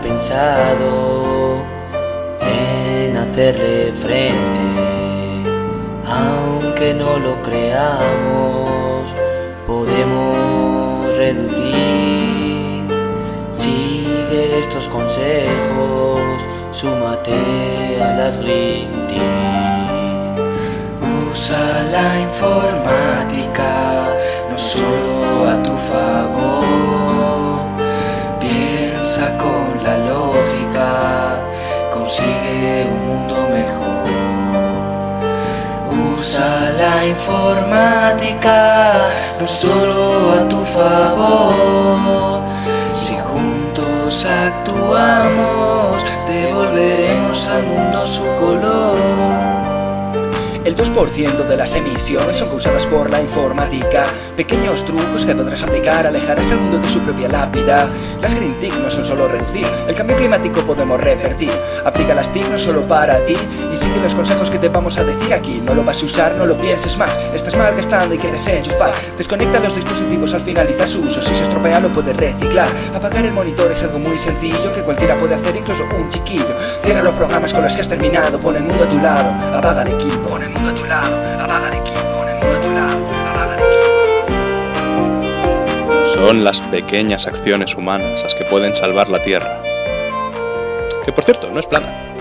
pensado en hacerle frente, aunque no lo creamos, podemos reducir. Sigue estos consejos, súmate a las Green Team. Usa la informática no solo a tu favor, piensa con la lógica, consigue un mundo mejor. Usa la informática no solo a tu favor, si juntos actuamos, devolveremos al mundo su color. El 2% de las emisiones son causadas por la informática. Pequeños trucos que podrás aplicar alejarás al mundo de su propia lápida. Las Green TIC no son solo reducir, el cambio climático podemos revertir. Aplica las TIC no solo para ti y sigue los consejos que te vamos a decir aquí. No lo vas a usar, no lo pienses más. Estás mal gastando y quieres enchufar. Desconecta los dispositivos al finalizar su uso. Si se estropea lo puedes reciclar. Apagar el monitor es algo muy sencillo que cualquiera puede hacer, incluso un chiquillo. Cierra los programas con los que has terminado. Pon el mundo a tu lado, apaga el equipo. Pon el mundo a tu lado, apaga el equipo. Pon el mundo a tu lado, apaga el equipo. Son las pequeñas acciones humanas las que pueden salvar la Tierra, que por cierto no es plana.